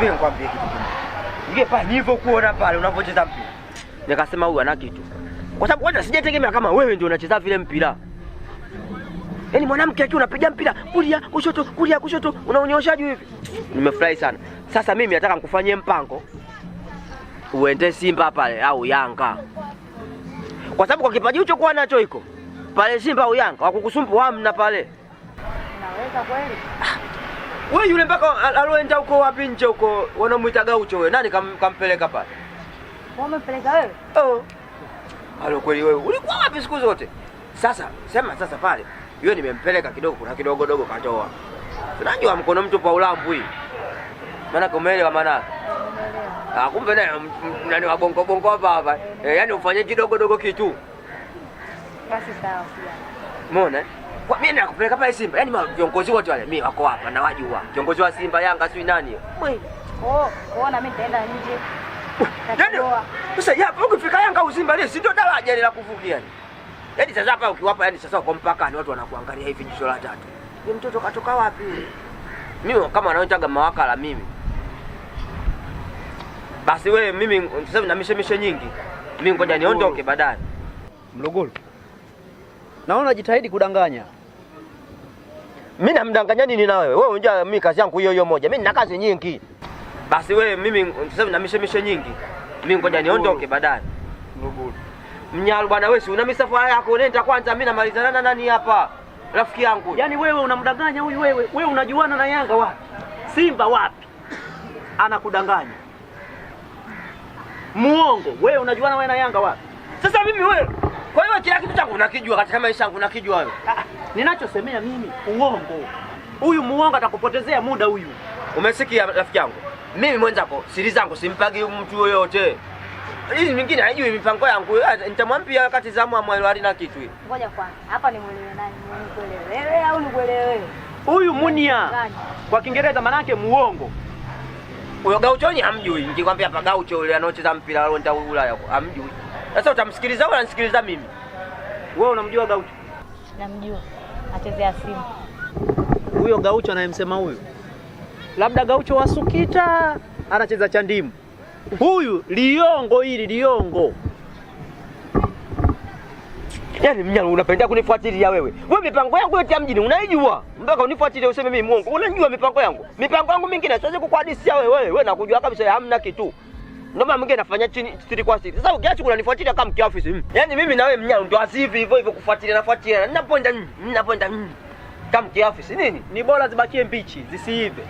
Subiri nikwambie kitu kimoja. Nige pale nilivyokuona pale unapocheza mpira. Nikasema huyu ana kitu. Kwa sababu kwanza sijategemea kama wewe ndio unacheza vile mpira. Yaani mwanamke akiwa unapiga mpira kulia kushoto unaonyoshaje hivi? Nimefurahi sana. Sasa mimi nataka nikufanyie mpango. Uende Simba pale au Yanga. Kwa sababu kwa kipaji hicho kwa nacho iko. Pale Simba au Yanga wakukusumbua hamna pale. Unaweza kweli? Wewe yule mpaka aloenda huko wapi nje huko wanamuita Gaucho wewe. Nani kampeleka pale? Wamepeleka wewe? Oh. Halo kweli wewe. Ulikuwa wapi siku zote? Sasa sema sasa pale. Yeye nimempeleka kidogo kuna kidogo katoa. Unajua mkono mtu pa ulambu hii. Maana kumeelewa maana. Kumbe nani wa bongo hapa. Yaani ufanye kidogo kitu. Basi sawa. Umeona? Kwa mimi nakupeleka pale Simba. Yaani viongozi wote wale mimi wako hapa na wajua. Viongozi wa Simba, Yanga, si nani? Kuona mimi nitaenda nje. Yaani sasa hapa ukifika Yanga au Simba leo si ndio daraja la kuvukia. Yaani sasa hapa ukiwapa yaani sasa kwa mpakani watu wanakuangalia hivi jicho la tatu. Ni mtoto katoka wapi yule? Mimi kama anaotaga mawakala mimi. Basi wewe mimi sasa na mishemishe nyingi. Mimi ngoja niondoke baadaye. Mluguru. Naona jitahidi kudanganya. Mimi namdanganya nini na wewe? Wewe unajua mimi kazi yangu hiyo moja. Mimi nina kazi nyingi. Basi wewe mimi sasa na mishemishe nyingi. Mimi ngoja niondoke baadaye. Mluguru. Mnyalu bwana wewe si una misafara yako nenda kwanza mimi namalizana na nani hapa? Rafiki yangu. Yaani wewe unamdanganya huyu wewe. Wewe unajuana na Yanga wapi? Simba wapi? Anakudanganya. Muongo. Wewe unajuana wewe na Yanga wapi? Sasa mimi wewe. Kwa hiyo kila kitu changu unakijua katika maisha yangu unakijua wewe. Ninachosemea mimi uongo. Huyu muongo atakupotezea muda huyu. Umesikia rafiki yangu? Mimi mwenzako siri zangu simpagi mtu yoyote. Hizi nyingine haijui mipango yangu. Nitamwambia wakati zamu amwelo alina kitu hii. Ngoja kwanza. Hapa ni mwelewe nani? Mwelewe wewe au ni mwelewe wewe? Huyu Munia. Kwa Kiingereza manake muongo. Huyo Gaucho ni hamjui. Nikikwambia hapa Gaucho yule anaocheza mpira anaenda Ulaya huko. Hamjui. Sasa utamsikiliza au unanisikiliza mimi? Wewe unamjua Gaucho? Namjua. Achezea Simba. Huyo Gaucho anayemsema huyu. Labda Gaucho wa Sukita anacheza Chandimu. Huyu Liongo hili Liongo. Yaani Mnyalu unapenda kunifuatilia wewe. Wewe mipango yangu yote ya mjini unaijua. Mpaka unifuatilie useme mimi muongo. Unajua mipango yangu. Mipango yangu mingine siwezi kukuhadithia wewe. Wewe nakujua kabisa hamna kitu. Ndio maana mwingine nafanya chini siri kwa siri. Sasa ukiacha kunanifuatilia kama mkiafisi. Yaani mimi na wewe Mnyalu ndio asivi hivyo kufuatilia nafuatilia. Ninapoenda kama kiafisi nini? Ni bora zibakie mbichi, zisiive.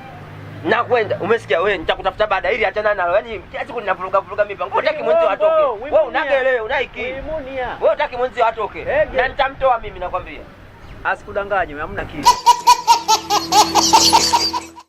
Nakwenda. Umesikia wewe nitakutafuta baada ili achana nalo. Yaani kiasi kunivuruga mipango. Unataka mwenzi atoke. Wewe unagelele unaiki. Wewe unataka mwenzi atoke. Na nitamtoa mimi nakwambia. Asikudanganye, hamna kitu.